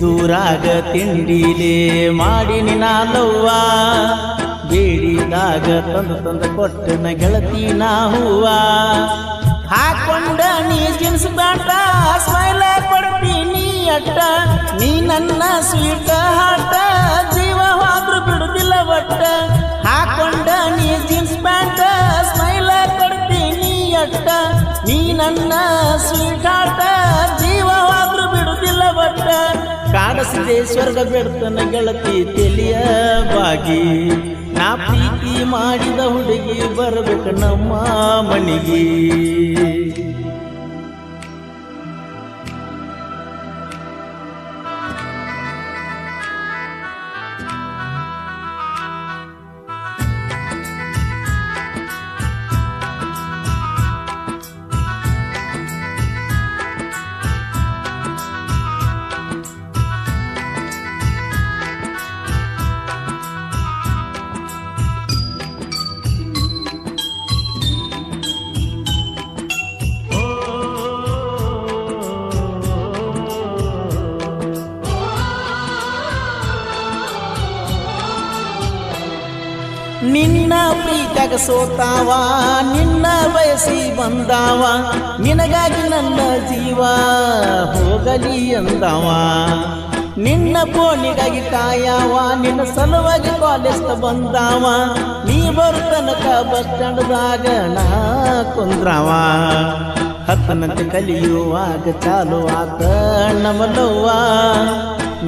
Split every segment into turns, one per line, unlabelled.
ದೂರಾಗ ತಿಂಡಿಲೇ ಮಾಡಿ ನಿನಾಲವ್ವ ಬೇಡಿದಾಗ ತಂದು ಕೊಟ್ಟನ ಗೆಳತಿ ನಾ ಹೂವ ಹಾಕೊಂಡ ನೀ ಜೀನ್ಸ್ ಪ್ಯಾಂಟ ಸ್ಮೈಲ ಕೊಡ್ತೀನಿ ಅಟ್ಟ ನೀ ನನ್ನ ಸ್ವೀಟ್ ಹಾಟ ಜೀವ ಹೋದ್ರು ಬಿಡುದಿಲ್ಲ ಒಟ್ಟ ಹಾಕೊಂಡ ನೀ ಜೀನ್ಸ್ ಪ್ಯಾಂಟ ಸ್ಮೈಲ ಕೊಡ್ತೀನಿ ಅಟ್ಟ ನೀ ನನ್ನ ಸ್ವೀಟ್ ಹಾಟ ಜೀವ ಹೋದ್ರು ಬಿಡುದಿಲ್ಲ ಒಟ್ಟ ಕಾಡಸಿದೆ ಸ್ವರ್ಗ ಬಿಡ್ತನ ಗೆಳತಿ ತೆಲಿಯ ಬಾಗಿ ನಾ ಪ್ರೀತಿ ಮಾಡಿದ ಹುಡುಗಿ ಬರ್ಬೇಕು ನಮ್ಮ ಮನಿಗೆ ನಿನ್ನ ಪ್ರೀತಿಯಾಗ ಸೋತಾವ ನಿನ್ನ ಬಯಸಿ ಬಂದಾವ ನಿನಗಾಗಿ ನನ್ನ ಜೀವ ಹೋಗಲಿ ಅಂದವ ನಿನ್ನ ಫೋನಿಗಾಗಿ ಕಾಯವ ನಿನ್ನ ಸಲುವಾಗಿ ಕಾಲೇಜ್ ಬಂದಾವ ನೀ ಬರು ತನಕ ಬಸ್ ಸ್ಟ್ಯಾಂಡ್ದಾಗ ನಾ ಕುಂದ್ರವ ಹತ್ತನಂತೆ ಕಲಿಯುವಾಗ ಚಾಲು ಆತ ನಮಲವ್ವ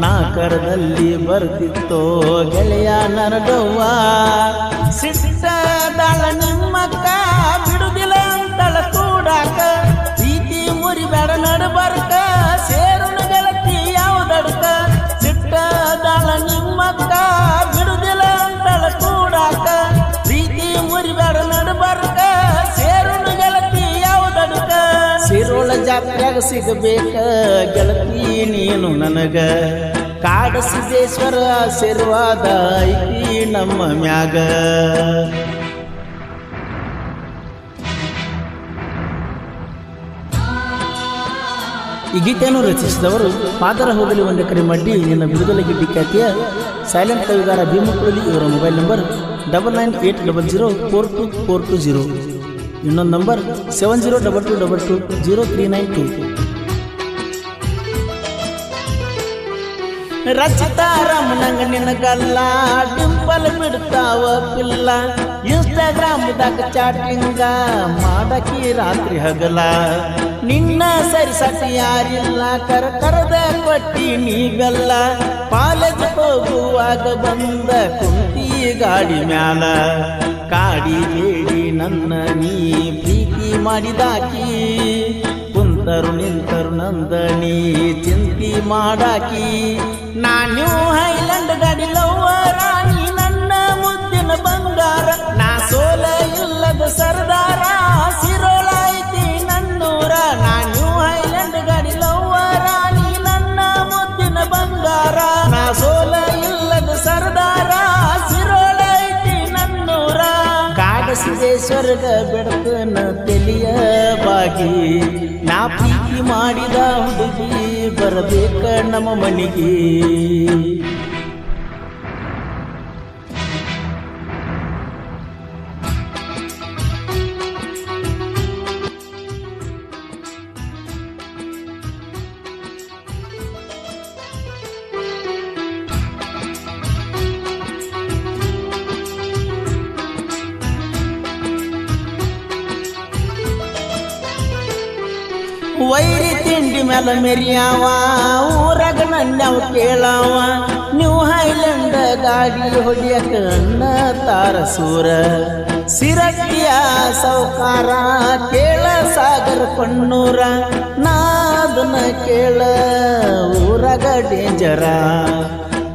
ನಾಕರದಲ್ಲಿ ಬರ್ತಿತ್ತೋ ಗೆಳೆಯ ನರಡವ್ವ ಸಿಟ್ಟದಾಳ ನಿಮ್ಮಕ್ಕ ಬಿಡುದಿಲ್ಲ ಅಂತಳ ಕೂಡಾಕ ಪ್ರೀತಿ ಮುರಿಬೇಡ ನಡಬರ್ಕ ಸೇರುಣ ಗೆಳತಿ ಯಾವುದಡ್ಕ ಸಿಟ್ಟದಾಳ ನಿಮ್ಮಕ್ಕ ಬಿಡುದಿಲ್ಲ ಅಂತಳ ಕೂಡಾಕ ಪ್ರೀತಿ ಮುರಿಬೇಡ ನಡಬರ್ಕ ಸೇರುಣ ಗೆಳತಿ ಯಾವುದಡ್ಕ ಸಿರೋಳ ಜಾತ್ರೆಯಾಗ ಸಿಗಬೇಕ ಗೆಳತಿ ನೀನು ನನಗ ಕಾಡಸಿದ್ದೇಶ್ವರ ಆಶೀರ್ವಾದ ಐತಿ ನಮ್ಮ ಮ್ಯಾಗ ಈ ಗೀತೆಯನ್ನು ರಚಿಸಿದವರು ಪಾದರ ಹೋಗಲಿ ಒಂದು ಕರೆ ಮಡ್ಡಿ ನಿನ್ನ ಬಿಡುದಲೆ ಗಿಡ್ಡಿ ಖ್ಯಾತಿಯ ಸೈಲೆಂಟ್ ಕವಿಗಾರ ಭೀಮಕುಳಲಿ ಇವರ ಮೊಬೈಲ್ ನಂಬರ್ 9980424220 ಇನ್ನೊಂದು ನಂಬರ್ 7022220392 ರಚಿತಾರಾಮನಂಗ ನಿನಗಲ್ಲ ಡಿಂಪಲ್ ಬಿಡ್ತಾವ ಪಿಲ್ಲ ಇನ್ಸ್ಟಾಗ್ರಾಮ್ದಾಗ ಚಾಟಿಂಗ ಮಾಡಕಿ ರಾತ್ರಿ ಹಗಲ ನಿನ್ನ ಸರಿಸಟಿ ಯಾರಿಲ್ಲ ಕರದ ಕೊಟ್ಟಿ ನೀಗಲ್ಲ ಕಾಲೇಜ್ ಹೋಗುವಾಗ ಬಂದ ಕುಂತಿ ಗಾಡಿ ಮ್ಯಾಲ ಕಾಡಿ ಬೇಡಿ ನನ್ನ ನೀ ಪ್ರೀತಿ ಮಾಡಿದಾಕಿ ಕುಂತರು ನಿಂತರು ನಂದನಿ ಚಿಂತಿ ಮಾಡಾಕಿ ನಾನು ಹೈಲ್ಯಾಂಡ್ ಗಾಡಿ ಲವ್ವರ ನೀ ನನ್ನ ಮುದ್ದಿನ ಬಂಗಾರ ನಾ ಸೋಲ ಇಲ್ಲದ ಸರ್ದಾರ ಸಿರೋಳ ಐತಿ ನನ್ನೂರ ನಾನು ಹೈಲ್ಯಾಂಡ್ ಗಾಡಿ ಲವ್ವರ ನೀ ನನ್ನ ಮುದ್ದಿನ ಬಂಗಾರ ನಾ ಸೋಲ ಇಲ್ಲದ ಸರ್ದಾರ ಸಿರೋಳ ಐತಿ ನನ್ನೂರ ಕಾಡಸಿದ್ದೇಶ್ವರ್ಗ ಬೆಡತನ ತೆಲಿಯ ಬಾಗಿ ನಾ ಪ್ರೀತಿ ಮಾಡಿದ ಹುಡುಗಿ ಬರಬೇಕ ನಮ್ಮ ಮನಿಗೆ ವೈರಿ ತಿಂಡಿ ಮ್ಯಾಲ ಮೆರಿಯಾವ ಊರಾಗ ನನ್ನವು ಕೇಳಾವ ನೀವು ಹೈಲ್ಯಾಂಡ್ ಗಾಡಿ ಹೊಡಿಯಕ ಅಣ್ಣ ತಾರಸೂರ ಸಿರಟ್ಟಿಯ ಸೌಕಾರ ಕೇಳ ಸಾಗರ ಕೊಣ್ಣೂರ ನಾದನ ಕೇಳ ಊರಾಗ ಡೇಂಜರ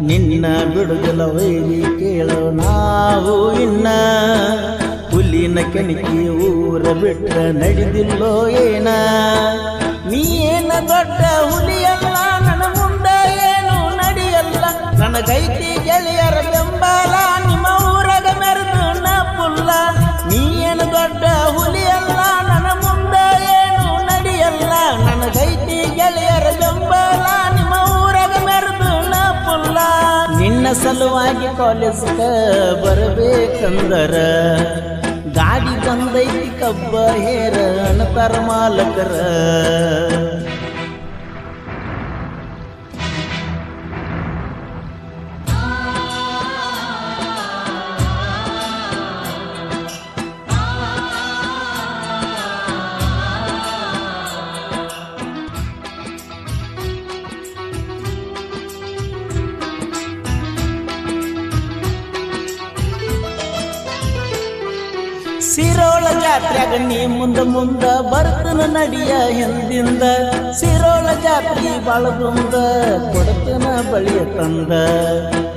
ನಿನ್ನ ಬಿಡುದಿಲ್ಲ ವೈರಿ ಕೇಳೋ ನಾವು ಇನ್ನ ಹುಲಿನ ಕೆಣಕಿ ಊರ ಬಿಟ್ಟ ನಡೆದಿಲ್ಲೋ ಏನ ನೀ ಏನ ದೊಡ್ಡ ಹುಲಿಯಲ್ಲ ನನ್ನ ಮುಂದೆ ಏನು ನಡೆಯಲ್ಲ ನನಗೈತಿ ಗೆಳೆಯರ ಬೆಂಬಲ ನಿಮ್ಮ ಊರಾಗ ಮೆರೆದು ನ ಪುಲ್ಲ ನೀ ಏನು ದೊಡ್ಡ ಹುಲಿಯಲ್ಲ ನನ್ನ ಮುಂದೆ ಏನು ನಡೆಯಲ್ಲ ನನಗೈತಿ ಗೆಳೆಯರ ಬೆಂಬಲ ನಿಮ್ಮ ಊರಾಗ ಮೆರೆದು ಸಲುವಾಗಿ ಕಾಲೇಜ್ಗ ಬರಬೇಕಂದರ ಗಾಡಿ ಬಂದೈತಿ ಕಬ್ಬ ಹೇರ ಅಣತಾರ ಮಾಲಕರ. ಸಿರೋಳ ಜಾತ್ರೆಗ ನೀ ಮುಂದ ಬರ್ತನ ನಡಿಯ ಹಿಂದಿಂದ. ಸಿರೋಳ ಜಾತ್ರೆ ಬಾಳದುಂದ ಕೊಡತನ ಬಳಿಯ ತಂದ.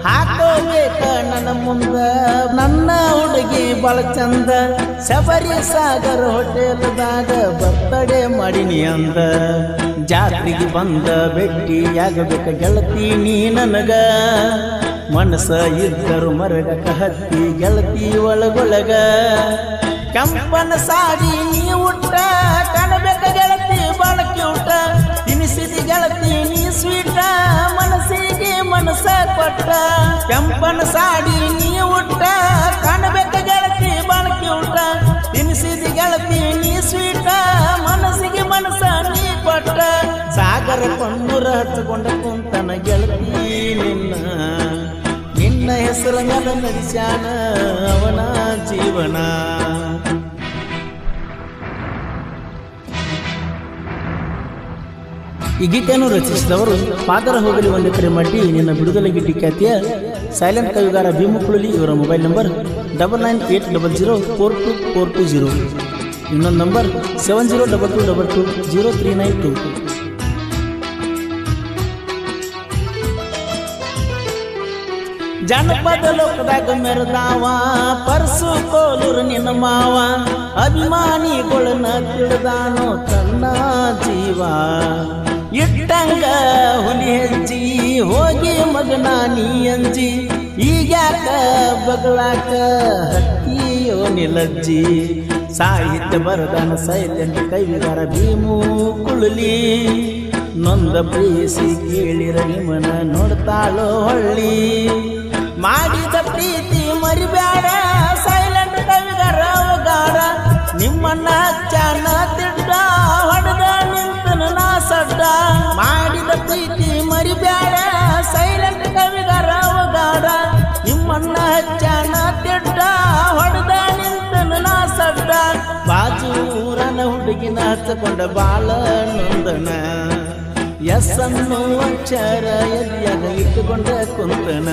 ಹಾಕೋಬೇಕ ನನ್ನ ಮುಂದ ನನ್ನ ಹುಡುಗಿ ಬಾಳ ಚಂದ. ಶಬರಿ ಸಾಗರ್ ಹೋಟೆಲ್ದಾಗ ಬರ್ತಡೆ ಮಾಡಿನಿ ಅಂದ. ಜಾತ್ರೆಗೆ ಬಂದ ಭೇಟಿಯಾಗಬೇಕ ಗೆಳತಿ ನೀ ನನಗ. ಮನಸ ಇದ್ದರು ಮರಗಕ ಹತ್ತಿ ಗೆಳತಿ ಒಳಗೊಳಗ. ಕೆಂಪನ ಸಾಡಿ ನೀ ಉಟ್ಟ ಕಾಣಬೇಕ ಗೆಳತಿ ಬಾಳ ಕ್ಯೂಟ. ತಿನಿಸಿದಿ ಗೆಳತಿ ನೀ ಸ್ವೀಟ ಮನಸ್ಸಿಗೆ ಮನಸ ಕೊಟ್ಟ. ಕೆಂಪನ ಸಾಡಿ ನೀ ಉಟ್ಟ ಕಾಣಬೇಕ ಗೆಳತಿ ಬಾಳ ಕ್ಯೂಟ. ತಿನಿಸಿದಿ ಗೆಳತಿ ನೀ ಸ್ವೀಟ ಮನಸ್ಸಿಗೆ ಮನಸ ನೀ ಕೊಟ್ಟ. ಸಾಗರ ಕಣ್ಣೂರ ಹಚ್ಚಿಕೊಂಡ ಕುಂತನ ಗೆಳತಿ ನಿನ್ನ ಹೆಸರ ಮೇಲೆ ನಡೆಸ್ಯಾನ ಅವನ ಜೀವನ. ಈ ಗೀತೆಯನ್ನು ರಚಿಸಿದವರು ಪಾದರ ಹೋಗಲಿ ಒಂದು ಕರೆ ಮಾಡಿ ನಿನ್ನ ಬಿಡುದಲೆ ಗಿಡ್ಡಿ ಖ್ಯಾತಿಯ ಸೈಲೆಂಟ್ ಕವಿಗಾರ ಭೀಮುಕುಳಲಿ. ಇವರ ಮೊಬೈಲ್ ನಂಬರ್ 9980042420. ಇನ್ನೊಂದು ನಂಬರ್ 7022220392. ಜನಪದ ಲೋಕದಾಗ ಮೆರೆದಾವ ಪರ್ಸು ಕೋಲೂರು ನಿನ್ನ ಮಾವ. ಅಭಿಮಾನಿಗಳನ್ನ ತಿಳಿದಾನೋ ತನ್ನ ಜೀವ. ಇಟ್ಟಂಗ ಹುಲಿ ಹೆಜ್ಜಿ ಹೋಗಿ ಮಗನ ನೀ ಅಂಜಿ. ಈಗ್ಯಾಕ ಬಗಳಾಕ ಹಕ್ಕಿಯೋ ನಿಲಜ್ಜಿ. ಸಾಹಿತ್ಯ ಬರದಾನ ಸೈಲೆಂಟ್ ಕವಿಗಾರ ಭೀಮುಕುಳಲಿ. ನೊಂದ ಪ್ರೀಸಿ ಕೇಳಿರ ನಿಮ್ಮನ ನೋಡ್ತಾಳೋ ಹೊಳ್ಳಿ. ಮಾಡಿದ ಪ್ರೀತಿ ಮರಿಬ್ಯಾಡ ಸೈಲೆಂಟ್ ಕವಿಗಾರ ಅವಗಾರ. ನಿಮ್ಮನ್ನ ಚಾನ ತಿಡ್ಡ ಹೊಡೆದ ನಿಂತನ ನಾ ಸಡ್ಡ. ಮಾಡಿದ ಪ್ರೀತಿ ಮರಿಬ್ಯಾಡ ಸೈಲೆಂಟ್ ಕವಿಗಾರ ಅವಗಾರ. ನಿಮ್ಮನ್ನ ಚಾನ ತಿಡ್ಡ ಹೊಡೆದ ನಿಂತನ ನಾ ಸಡ್ಡ. ಬಾಜೂರನ ಹುಡುಗಿನ ಹಚ್ಚಿಕೊಂಡ ಬಾಳ ನೊಂದನ. ಎಸ್ಸನ್ನು ಅಕ್ಷರ ಎಲ್ಲಿಯಾಗ ಇಟ್ಟುಕೊಂಡ ಕುಂತನ.